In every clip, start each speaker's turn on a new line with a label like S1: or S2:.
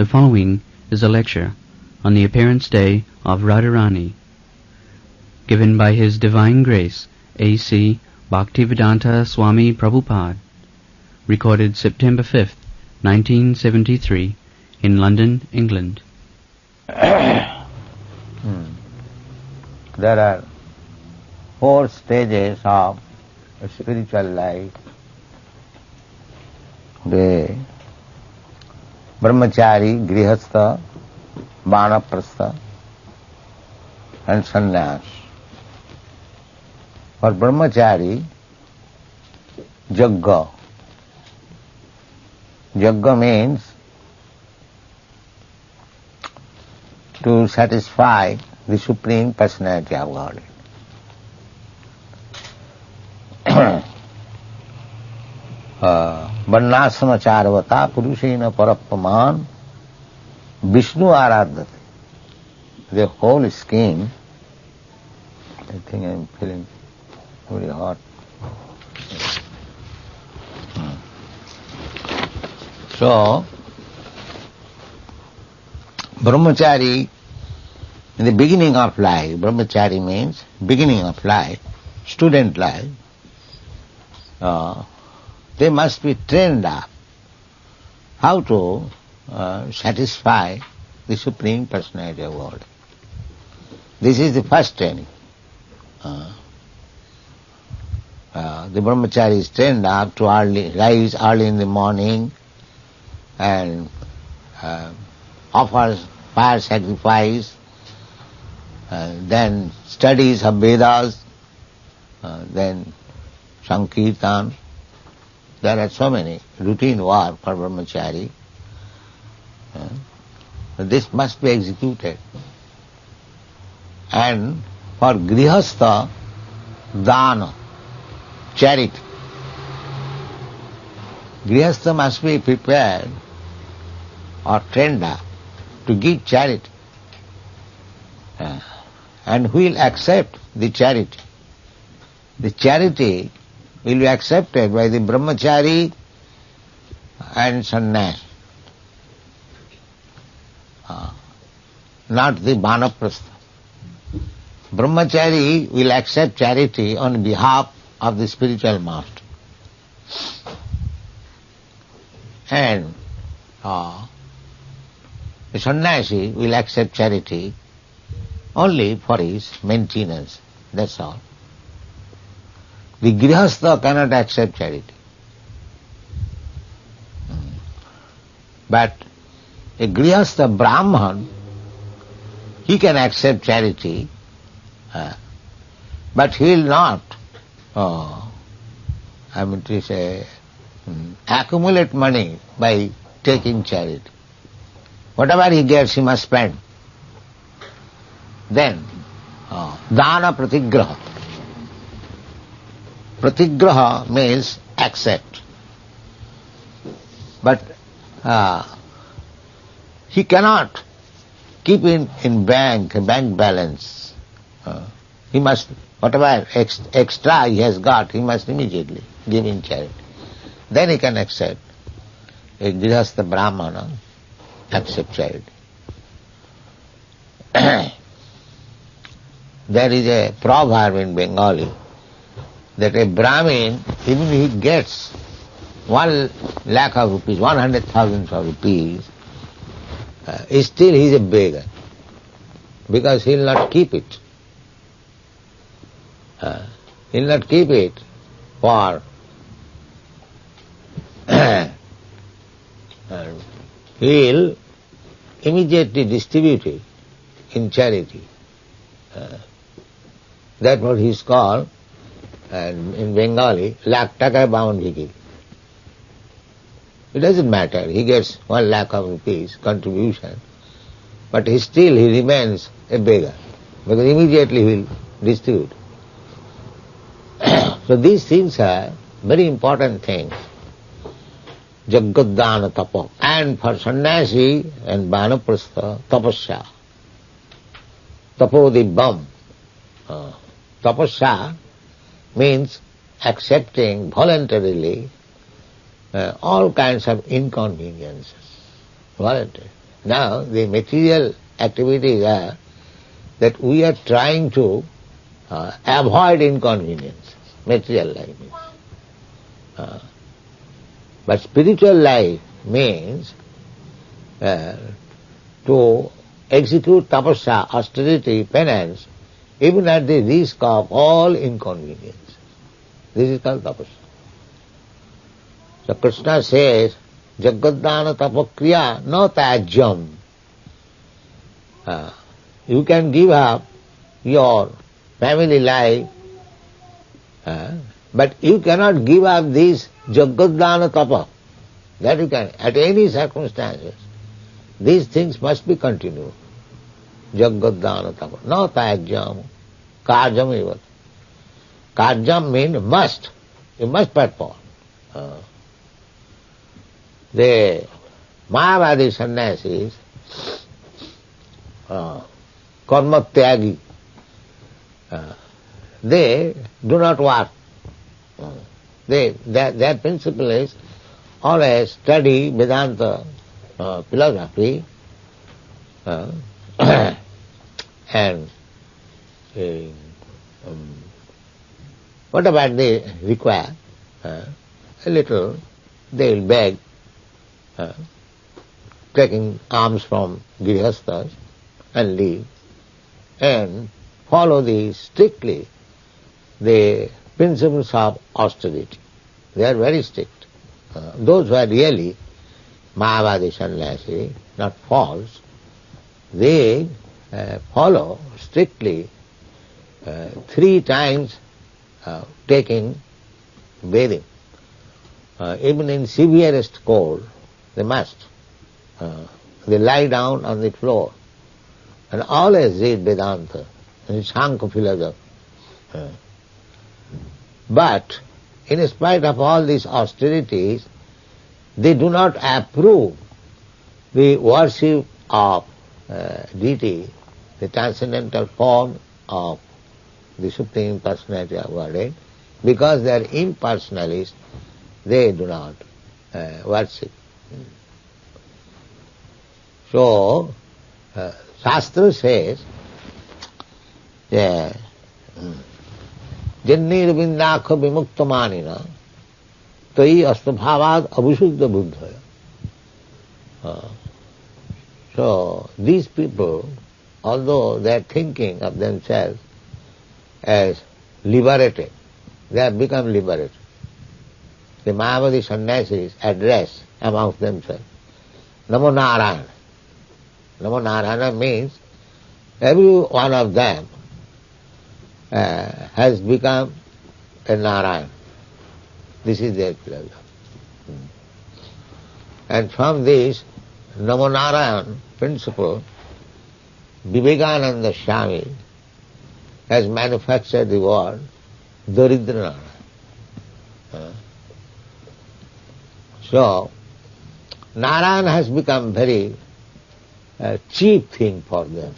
S1: The following is a lecture on the appearance day of Radharani, given by His Divine Grace A.C. Bhaktivedanta Swami Prabhupada, recorded September 5th, 1973, in London, England.
S2: There are 4 stages of spiritual life. The brahmachari, grihastha, vanaprastha and sannyas. For brahmachari, yajna. Yajna means to satisfy the Supreme Personality of Godhead. Varnasana charvata purushena parapaman Vishnu aradhate. The whole scheme, I think I am feeling very hot. So, brahmachari, in the beginning of life, brahmachari means beginning of life, student life, they must be trained up how to satisfy the Supreme Personality of God. This is the first training. The brahmachari is trained up to rise early in the morning and offers fire sacrifice, then studies of Vedas, then Sankirtan. There are so many routine work for brahmachari. This must be executed. And for grihastha, dana, charity. Grihastha must be prepared or trained up to give charity. And who will accept the charity? The charity will be accepted by the brahmachari and sannyas, not the vanaprastha. Brahmachari will accept charity on behalf of the spiritual master. And the sannyasi will accept charity only for his maintenance, that's all. The grihastha cannot accept charity. But a grihastha brahman, he can accept charity, but he will not, accumulate money by taking charity. Whatever he gets, he must spend. Then, dana pratigraha. Pratigraha means accept. But he cannot keep in bank balance. He must, whatever extra he has got, he must immediately give in charity. Then he can accept. A grihastha brahmana accept charity. There is a proverb in Bengali that a Brahmin, even if he gets 1 lakh of rupees, 100,000 of rupees, still he is a beggar, because he will not keep it. He will not keep it for he will immediately distribute it in charity. That's what he is called, and in Bengali, lakh taka bound bhikhi. It doesn't matter, he gets 1 lakh of rupees contribution, but he remains a beggar, because immediately he will distribute. So these things are very important things. Jagadana tapa. And for sannyasi and vanaprastha, tapasya. Tapodibbam. Tapasya means accepting voluntarily all kinds of inconveniences. Voluntarily. Now the material activities are that we are trying to avoid inconvenience, material life means. But spiritual life means to execute tapasya, austerity, penance, even at the risk of all inconvenience. This is called tapasya. So Krishna says, Jagadana tapakriya no tajyam. You can give up your family life, but you cannot give up this Jagadana tapa. That you can, at any circumstances. These things must be continued. Jagadana tapa. No tajyam. Karjam eva. Karjam means must. You must perform. The Mayavadi sannyasis, karma tyagi, they do not work. Their principle is always study Vedanta philosophy and whatever they require, a little they will beg, taking alms from grihasthas and leave, and follow strictly the principles of austerity. They are very strict. Those who are really Mayavadi sannyasi, not false, they follow strictly 3 times taking bathing. Even in severest cold, they must. They lie down on the floor and always read Vedanta and Sankhya philosophy. But in spite of all these austerities, they do not approve the worship of deity, the transcendental form of the Supreme Personality of Godhead, because they are impersonalists, they do not worship. So, Shastra says, Jannirvindakha vimuktamanina tai astabhavad abhusuddha buddhaya. So, these people, although they are thinking of themselves as liberated, they have become liberated. The Mayavadi sannyasis address amongst themselves, Namo Narayana. Namo Narayana means every one of them has become a Narayan. This is their philosophy. And from this Namo Narayan principle, Vivekananda Swami has manufactured the word Daridra Narayan. So, Narayan has become very cheap thing for them.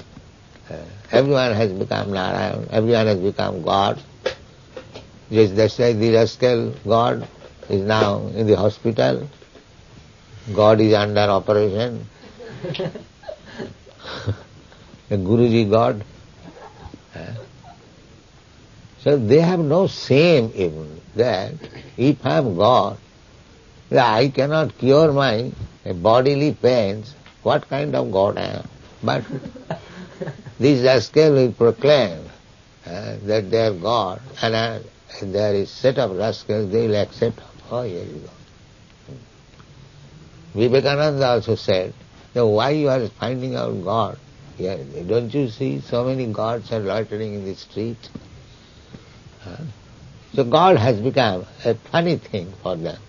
S2: Everyone has become Narayan, everyone has become God. Just that's why the rascal God is now in the hospital. God is under operation. The Guruji God. So they have no shame even that if I am God, I cannot cure my bodily pains. What kind of God I am? But these rascals will proclaim that they are God, and there is set of rascals, they will accept. Oh, here you go. Vivekananda also said, why you are finding out God? Yeah, don't you see so many gods are loitering in the street? So God has become a funny thing for them.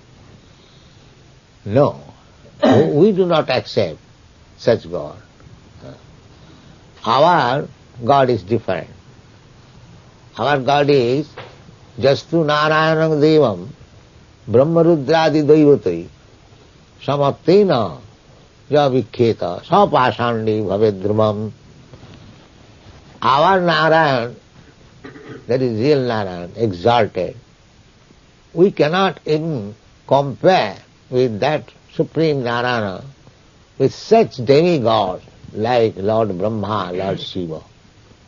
S2: No, we do not accept such God. Our God is different. Our God is Jastu Narayanam Devam Brahmarudradi Daivatai Samaptena Javikheta Sapashandi Bhavedhrumam. Our Narayan, that is real Narayan, exalted, we cannot even compare with that Supreme Narayana with such demigods like Lord Brahma, Lord Shiva,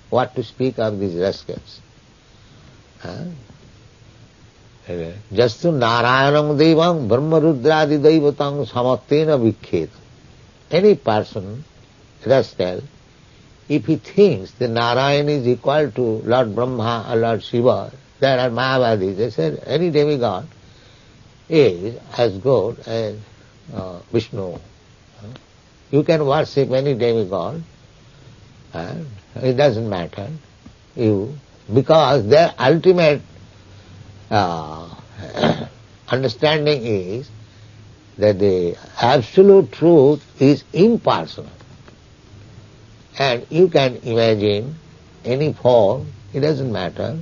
S2: what to speak of these rascals? Jastu Narayanam Devam Brahma Rudradi Devatang Samattena Vikhet. Any person, rascal, if he thinks that Narayan is equal to Lord Brahma or Lord Shiva, there are Mayavadis, they said any demigod is as good as Vishnu. You can worship any demigod, it doesn't matter, because their ultimate understanding is that the absolute truth is impersonal. And you can imagine any form, it doesn't matter.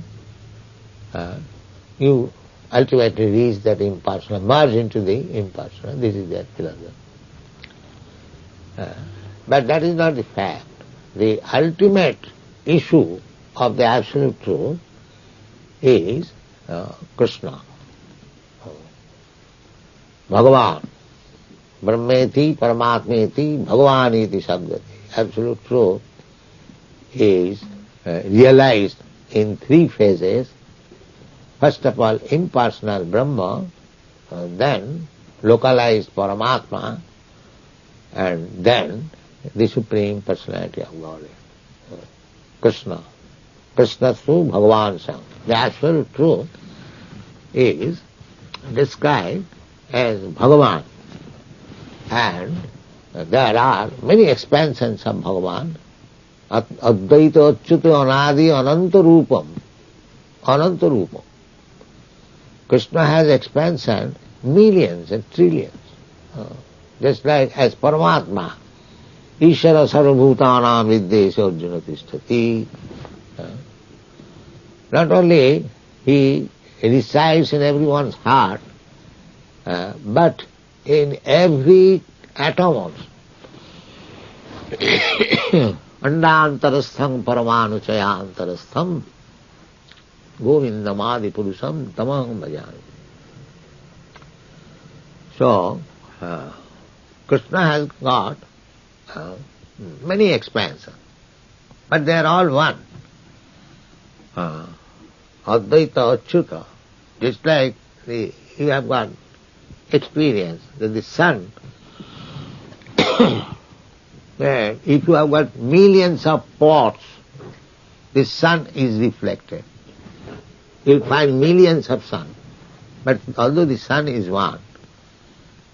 S2: You ultimately reach that impersonal, merge into the impersonal. This is their philosophy. But that is not the fact. The ultimate issue of the absolute truth is Krishna. Bhagavan. Brahmeti, Paramatmeti, Bhagavaniti Sabdati. Absolute truth is realized in three phases. First of all, impersonal Brahma, then localized Paramatma, and then the Supreme Personality of Godhead, Krishna. Krishna through Bhagavan Sam. The absolute truth is described as Bhagavan, and there are many expansions of Bhagavan. Advaita Achyuta Anadi Ananta Rupam. Ananta Rupam. Krishna has expansion millions and trillions. Just like as Paramatma. Ishara sarvabhutanam viddesha arjuna tishtati. Not only he resides in everyone's heart, but in every atom also. Andantarastham paramanuchayantarastham govindamadi purusam tamaham bhajami. So, Krishna has got many expansions, but they are all one. Advaita Achyuta, just like you have got experience that the sun, if you have got millions of pots, the sun is reflected. You'll find millions of sun, but although the sun is one,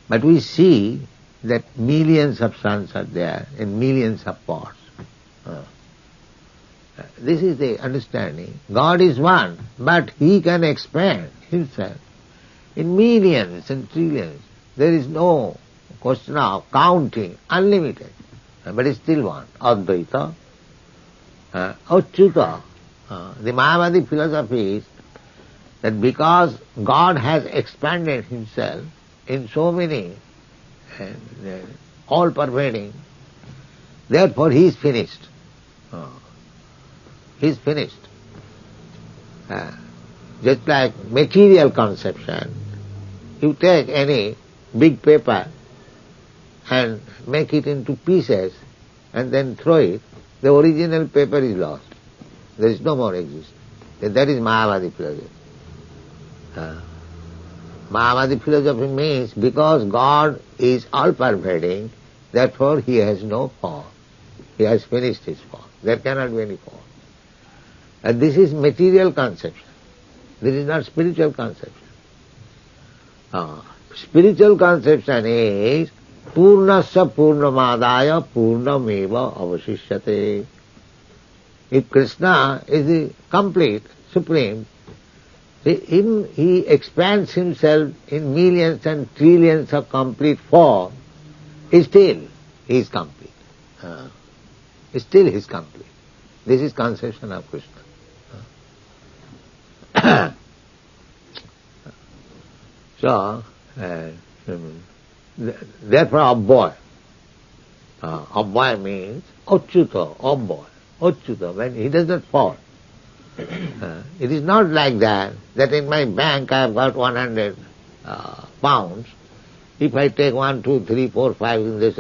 S2: but we see that millions of suns are there in millions of pots. This is the understanding. God is one, but He can expand Himself in millions and trillions. There is no question of counting, unlimited, but it's still one. Advaita, Achyuta. The Mayavadi philosophy is that because God has expanded Himself in so many, all-pervading, therefore He is finished. He is finished. Just like material conception, you take any big paper and make it into pieces and then throw it, the original paper is lost. There is no more existence. That is Mayavadi philosophy. Mayavadi philosophy means because God is all-pervading, therefore He has no form. He has finished His form. There cannot be any form. And this is material conception. This is not spiritual conception. Spiritual conception is Purnasya Purnamadaya Purnameva Avashishyate. If Krishna is the complete, supreme, He expands Himself in millions and trillions of complete form, still He is complete. Still He is complete. This is conception of Krishna. So, therefore Abboy. Abboy means Achyuta, Abboy. Achyuta, when he does not fall. It is not like that in my bank I have got 100 pounds. If I take 1, 2, 3, 4, 5 in this,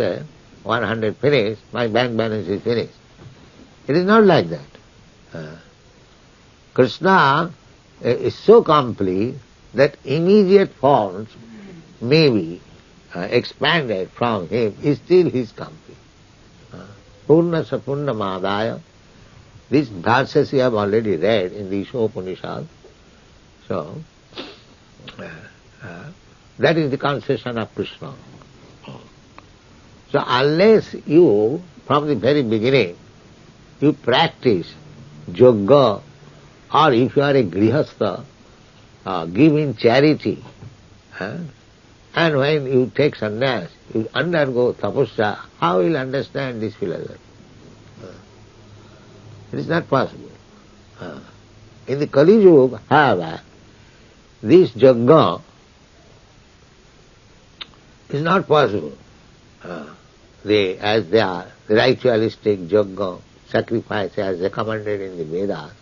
S2: 100 finished, my bank balance is finished. It is not like that. Krishna is so complete that immediate forms may be expanded from him, is still his complete. Purna Sapurna Madaya. These verses you have already read in the Upanishad. So, that is the concession of Krishna. So unless you, from the very beginning, you practice yoga, or if you are a grihastha, give in charity, and when you take sannyas, you undergo tapasya, how will you understand this philosophy? It is not possible. In the Kali Yuga, however, this yoga is not possible. As they are, the ritualistic yoga, sacrifice as recommended in the Vedas,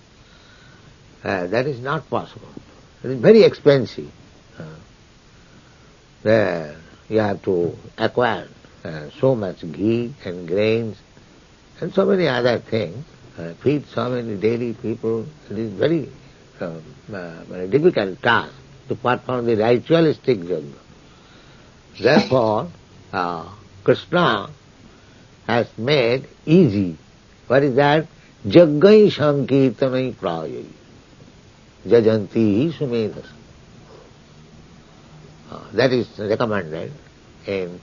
S2: that is not possible. It is very expensive. There you have to acquire so much ghee and grains and so many other things, feed so many daily people. It is very difficult task to perform the ritualistic yoga. Therefore, Krishna has made easy. What is that? Jaggai sankirtanai prayai jajanti sumedhasa. That is recommended in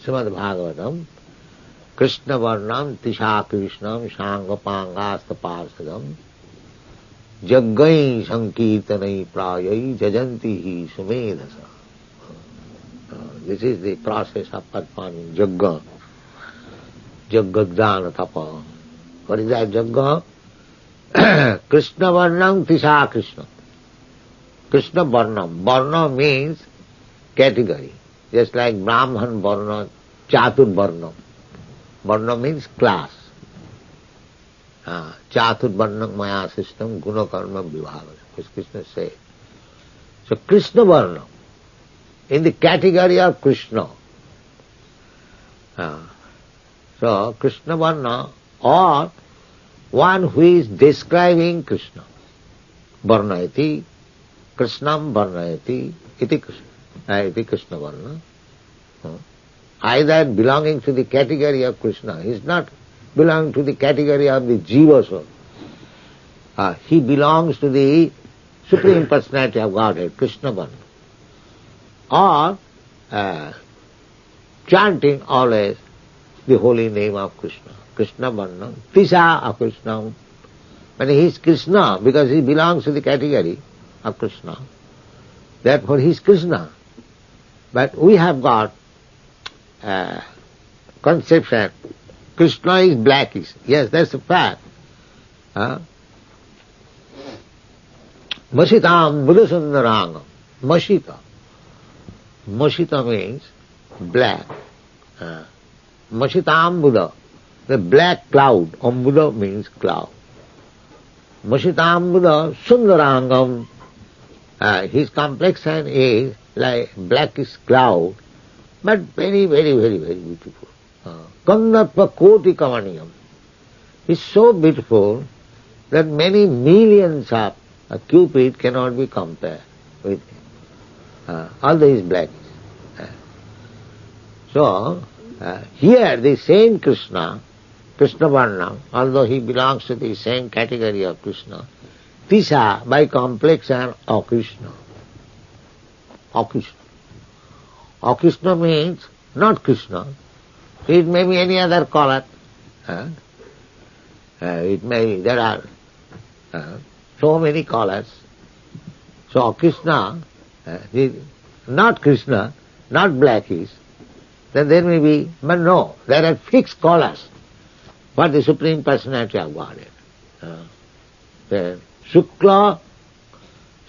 S2: Srimad Bhagavatam. Krishna varnam tisha krishnam shangapangasta parsadam jaggai sankirtanai prayai jajanti sumedhasa. This is the process of performing jagga. Jaggadana tapa. What is that jagga? Krishna varnam tisha Krishna. Krishna varnam. Varna means category. Just like Brahman varna, Chatur varnam. Varna means class. Chatur varnam maya system guna karma vibhaga, as Krishna said. So Krishna varnam, in the category of Krishna. So Krishna varna, or one who is describing Krishna. Varnayati, Krishnam varnayati, iti Krishna varna. Either belonging to the category of Krishna, he is not belonging to the category of the Jiva soul. He belongs to the Supreme Personality of Godhead, Krishna varna. Or chanting always the holy name of Krishna. Krishna varna, tisha of Krishna. But he is Krishna because he belongs to the category of Krishna. Therefore he is Krishna. But we have got conception, Krishna is blackish. Yes, that's a fact. Masitam Buddha Masita. Masita means black. Masitam Buddha, the black cloud. Ambuddha means cloud. Masitam Buddha Sundarangam. His complexion is like blackish cloud, but very, very, very, very beautiful. Kannatva Koti Kamaniyam. He's so beautiful that many millions of Cupid cannot be compared with him. Although he is blackish. So, here the same Krishna, Krishna Varna, although he belongs to the same category of Krishna, Tisha, by complexion, Akrishna. Akrishna. Akrishna means not Krishna. It may be any other color. It may be, there are so many colors. So Krishna, not Krishna, not blackish, then there may be, but no, there are fixed colors for the Supreme Personality of Godhead. Shukla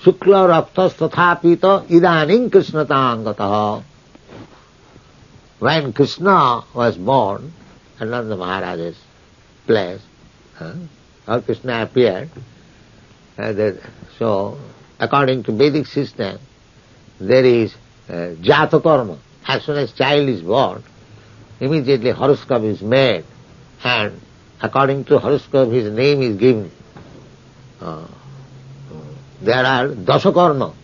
S2: raktas tathapita idanim krishnatangataha. When Krishna was born at Nanda Maharaja's place, or Krishna appeared, so according to Vedic system, there is jata karma. As soon as child is born, immediately horoscope is made, and according to horoscope his name is given. There are dasakarma.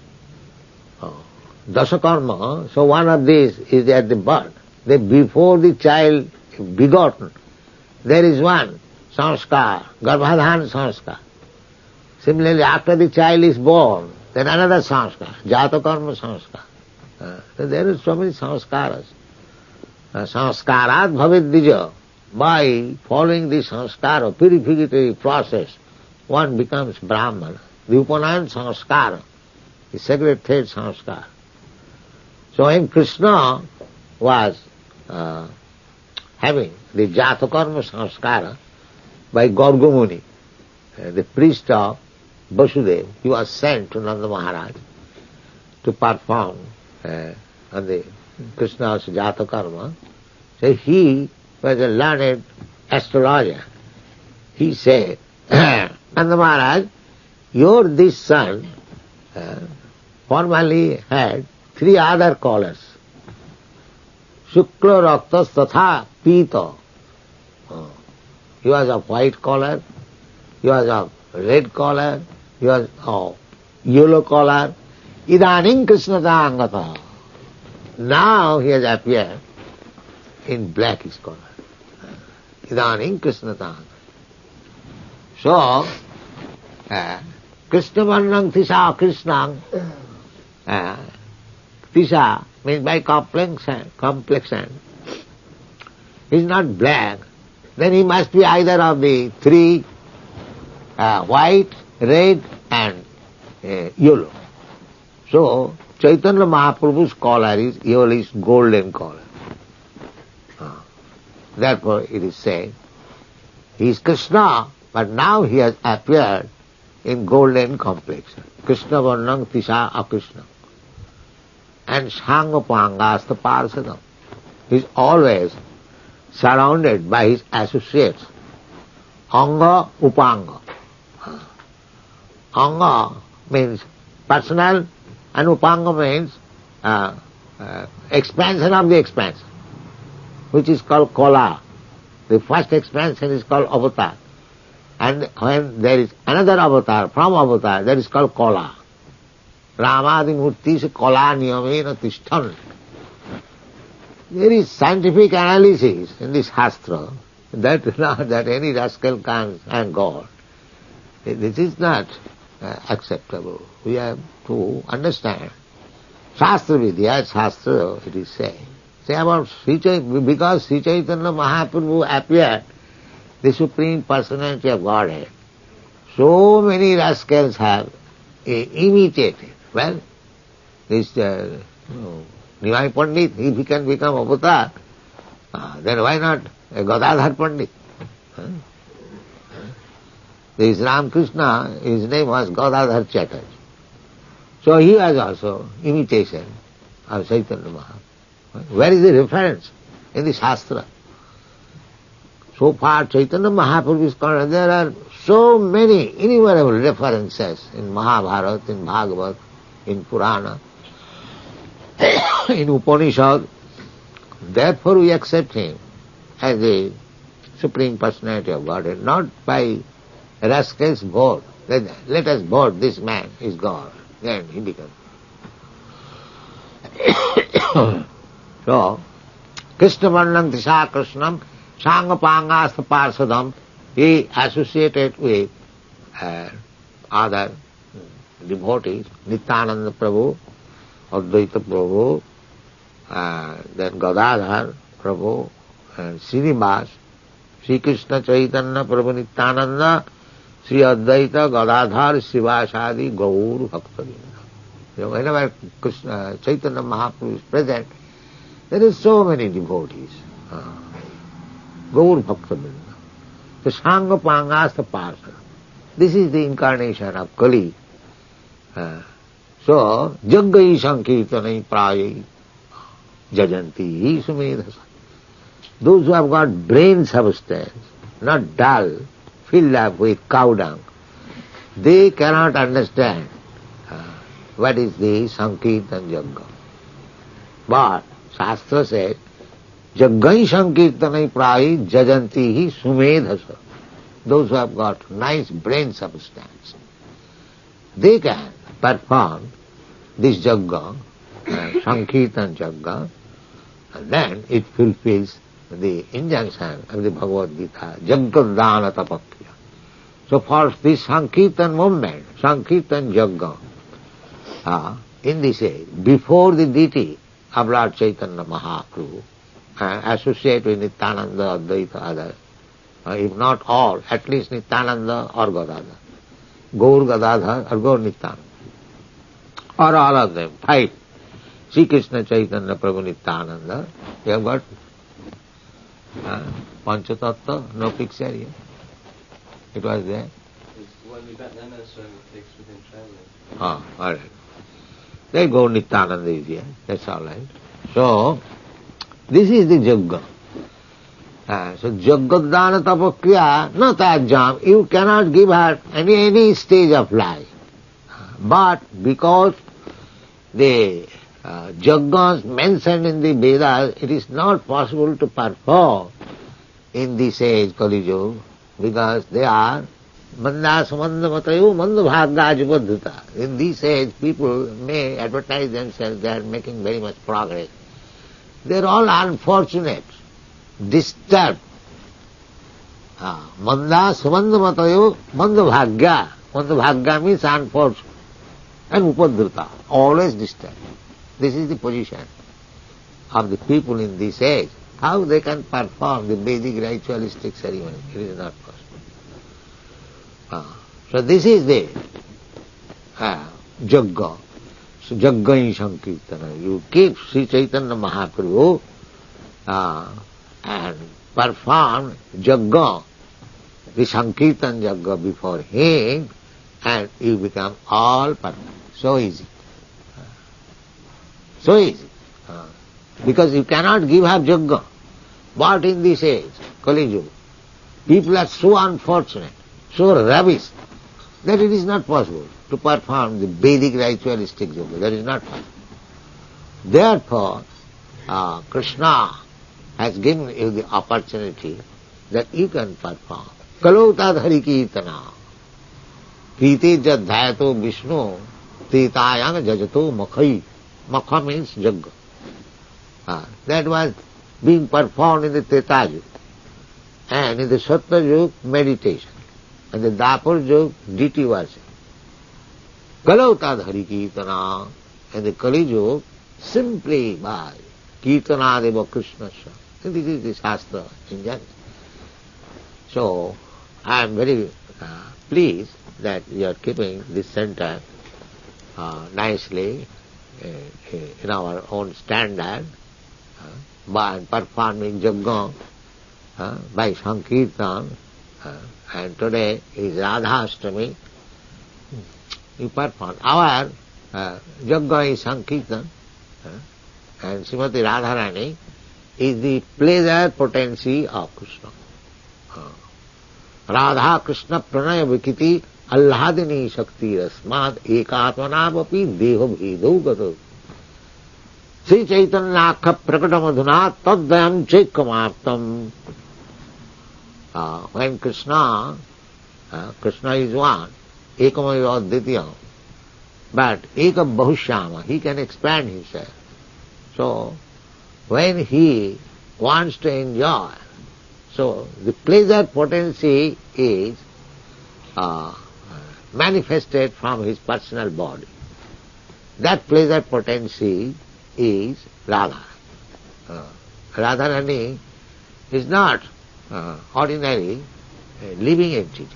S2: Dasakarma, so one of these is at the birth. Before the child begotten, there is one sanskar, garbhadhan sanskar. Similarly, after the child is born, then another sanskar, jatakarma sanskar. There are so many sanskaras. Sanskarat bhavid dija. By following the sanskara, purificatory process, one becomes Brahmana. The Upanayan sanskara, the sacred thread sanskara. So when Krishna was having the jatakarma sanskara by Garga Muni, the priest of Vasudeva, he was sent to Nanda Maharaj to perform on the Krishna's jatakarma. So he was a learned astrologer. He said, Nanda Maharaj, this son formerly had 3 other colors. Shukla Raktas Tatha Pita. He was of white color, he was of red color, he was of yellow color. Idanim Krishnata Angata. Now he has appeared in blackish color. Idanim Krishnata. So, Krishna Varnam Tisha Krishnam, Tisha means by complexion. He is not black, then he must be either of the 3, white, red and yellow. So, Chaitanya Mahaprabhu's color is yellowish golden color. Therefore it is said, he is Krishna, but now he has appeared in golden complexion. Krishna Varnam Tisha Akrishna. And Sangapangasta Parsadam. He is always surrounded by his associates. Anga Upanga. Anga means personal and Upanga means expansion of the expansion, which is called Kola. The first expansion is called avatar. And when there is another avatar, from avatar, that is called Kola. Ramadi Murti se Kola niyamena tishtan. There is scientific analysis in this Shastra that not that any rascal comes and God. This is not acceptable. We have to understand. Shastra Vidya, Shastra, it is saying. Say about Sri Chaitanya, because Sri Chaitanya Mahaprabhu appeared, the Supreme Personality of Godhead, so many rascals have imitated. Well, this Nimai Pandit, if he can become avatar, then why not a Gadadhar Pandit? This Ramakrishna, his name was Gadadhar Chatterjee. So he was also imitation of Chaitanya Mahaprabhu. Where is the reference? In the Shastra. So far Chaitanya Mahaprabhu is concerned, there are so many innumerable references in Mahabharata, in Bhagavad, in Purana, in Upanishad. Therefore we accept him as the Supreme Personality of Godhead, not by rascal's vote. Let us vote, this man is God. Then he becomes. So, Krishna Varnam Tisha Krishnam Sangapangasta Parsadam, he associated with other devotees, Nityananda Prabhu, Advaita Prabhu, then Gadadhar Prabhu, and Srinivas, Sri Krishna Chaitanya Prabhu Nityananda, Sri Advaita, Gadadhar, Srivasadi, Gaur, Bhaktavinda. Whenever Krishna, Chaitanya Mahaprabhu is present, there is so many devotees. Gaur Bhaktavinda. The Sangha Pangasta Parsa. This is the incarnation of Kali. So, Jaggai Sankirtanai Prayai Jajanti Sumedhasa. Those who have got brain substance, not dull, filled up with cow dung, they cannot understand what is the Sankirtan Jagga. But Shastra says, Jaggai Sankirtanai Prahi Jajanti hi Sumedhasa. Those who have got nice brain substance, they can perform this Jagga, Sankirtan Jagga, and then it fulfills the injunction of the Bhagavad Gita, Jaggadana Tapakya. So for this Sankirtan movement, Sankirtan Jagga, in this age, before the deity of Lord Chaitanya Mahaprabhu, associate with Nityananda, Advaita, others, if not all, at least Nityananda or Gadadhar, Gaur Gadadhar or Gaur Nityananda, or all of them, 5. Sri Krishna Chaitanya Prabhu Nityananda, you have got Panchatattva, no picture here. It was there.
S3: Well, we got none of so it takes within traveling.
S2: All right. There Gaur Nityananda is here, that's all right. So, this is the Jagga. So Jaggadana Tapakriya, not tajam, you cannot give her any stage of life. But because the Jaggas mentioned in the Vedas, it is not possible to perform in this age, Kali Yuga, because they are Manda Samanda Matayu Manda Bhagajubadhuta. In this age, people may advertise themselves, they are making very much progress. They are all unfortunate, disturbed. Manda Samanda Matayu Manda Bhagya. Manda Bhagya means unfortunate. And Upadhuta, always disturbed. This is the position of the people in this age. How they can perform the Vedic ritualistic ceremony? It is not possible. So this is the Jagga. So Jaggai Sankirtana. You keep Sri Chaitanya Mahaprabhu and perform Jagga, the Sankirtan Jagga before him, and you become all perfect. So easy. So easy. Because you cannot give her Jagga. But in this age, Kali Yuga, people are so unfortunate, so rubbish, that it is not possible to perform the Vedic ritualistic Jagga. That is not possible. Therefore, Krishna has given you the opportunity that you can perform. Kalotad harikirtana. Priti jad dhayato Vishnu, titayang jajato makhai. Makha means Jagga. That was being performed in the Treta Yuga. And in the Satya Yuga, meditation. And the Dapur Yuga, deity worship. Kalautad Hari Kirtana. And the Kali Yuga, simply by Kirtana Deva Krishna. And this is the Shastra injunction. So, I am very pleased that you are keeping this center nicely in our own standard by performing Jagga by Sankirtan, and today is Radha-Ashtami. You perform. Our Jagga is Sankirtan, and Srimati Radharani is the pleasure potency of Krishna. Radha Krishna Pranaya Vikiti Allahadini Shakti Rasmad Ekatmanavapi Deho Bhedo Gato. Sri Chaitanya Prakatam Taddayam Chekkamaptam. When Krishna is one, Ekamaya Advitya, but Ekam Bahushyama, he can expand himself. So, when he wants to enjoy, so the pleasure potency is manifested from his personal body. That pleasure potency is Radha. Radharani is not ordinary living entity.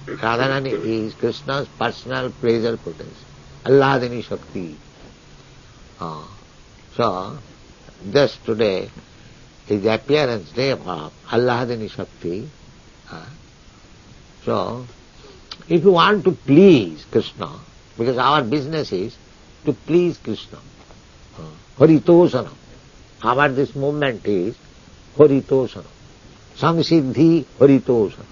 S2: Radharani is Krishna's personal pleasure potency. Allahadini Shakti. So, just today is the appearance day of Allahadini Shakti. So, if you want to please Krishna, because our business is to please Krishna, Haritosana. Our this movement is Haritosana. Samsiddhi Haritosana.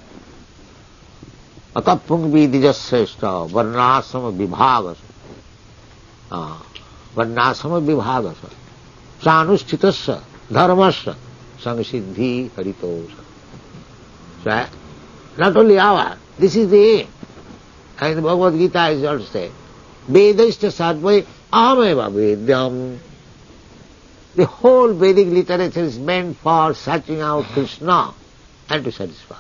S2: Atapung vidijasreshta varnasama vibhagasa. Varnasama vibhagasa. Sanusthitasya dharmasya Samasiddhi Harito. So, not only our, this is the aim. And the Bhagavad Gita is also said, Vedashta Sadvai Ameva Vedyam. The whole Vedic literature is meant for searching out Krishna and to satisfy.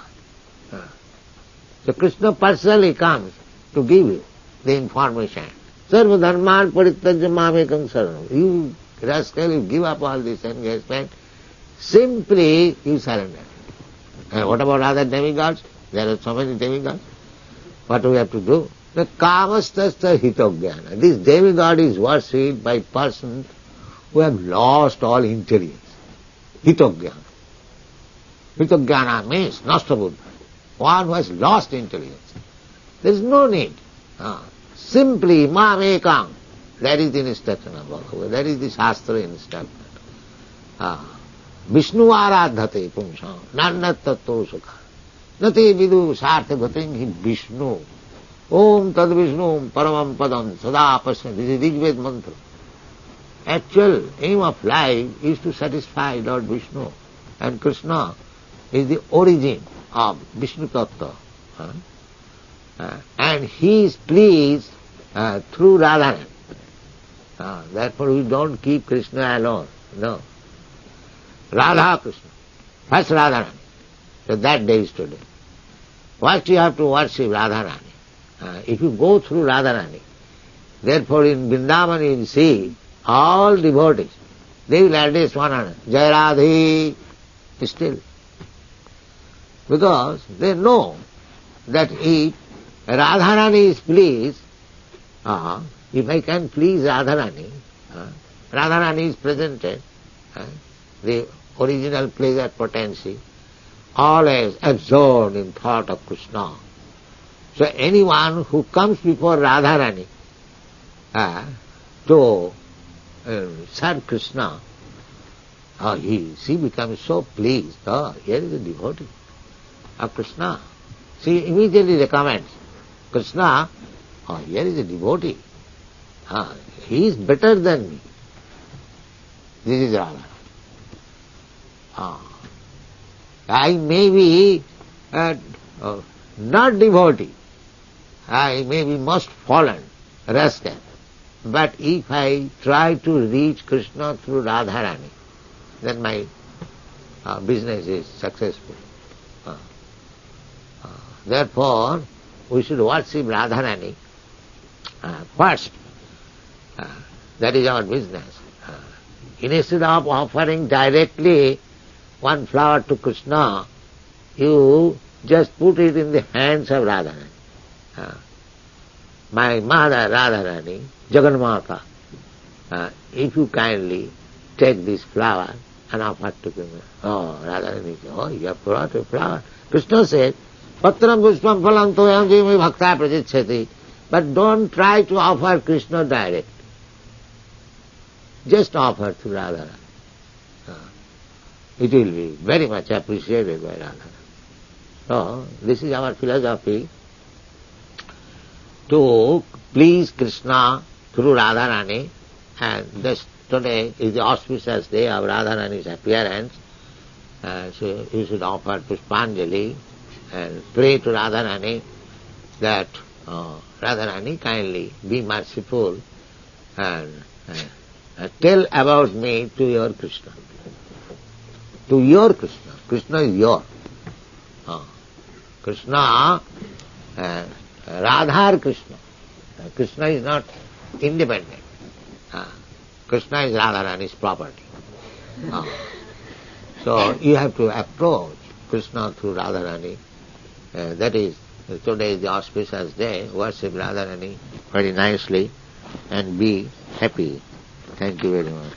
S2: So Krishna personally comes to give you the information. Sarva dharman parityajya mamekam saranam. You rascal, you give up all this engagement, simply you surrender. And what about other demigods? There are so many demigods. What do we have to do? The kamastasya hitogyana. This demigod is worshipped by persons who have lost all intelligence. Hitogyana. Hitogyana means nashtabuddha. One who has lost intelligence. There is no need. Simply mamekam. That is the instruction of Bhagavad. That is the Shastra instruction. Vishnu aradhate pumsam. Nannat tattva sukha. Nati vidu sartha bhating hi Vishnu. Om tad Vishnu paramam padam sada pasya. This is Rigved mantra. Actual aim of life is to satisfy Lord Vishnu. And Krishna is the origin of Vishnu Tattva. And he is pleased through Radharani. Therefore we don't keep Krishna alone. No. Radha Krishna. First Radharani. So that day is today. First you have to worship Radharani. If you go through Radharani, therefore in Vrindavan you will see all devotees, they will address one another. Jai Radhe still. Because they know that if Radharani is pleased, if I can please Radharani, Radharani is presented, the original pleasure potency, always absorbed in thought of Krishna. So anyone who comes before Radharani to serve Krishna, she becomes so pleased. Here is a devotee of Krishna. She immediately recommends Krishna, here is a devotee. He is better than me. This is Radha. I may be not devotee. I may be most fallen, rascal. But if I try to reach Krishna through Radharani, then my business is successful. Therefore, we should worship Radharani first. That is our business. Instead of offering directly one flower to Krishna, you just put it in the hands of Radharani. My mother Radharani, Jagannatha, if you kindly take this flower and offer to Krishna. Radharani said, you have brought a flower. Krishna said, Patram pushpam phalam toyam jimi bhakta prajichyati. But don't try to offer Krishna direct. Just offer to Radharani. It will be very much appreciated by Radharani. So, this is our philosophy, to please Krishna through Radharani, and this today is the auspicious day of Radharani's appearance. So you should offer Pushpanjali and pray to Radharani that Radharani kindly be merciful and tell about me to your Krishna. To your Krishna. Krishna is your. Krishna, Radhar Krishna. Krishna is not independent. Krishna is Radharani's property. So you have to approach Krishna through Radharani. That is, today is the auspicious day. Worship Radharani very nicely and be happy. Thank you very much.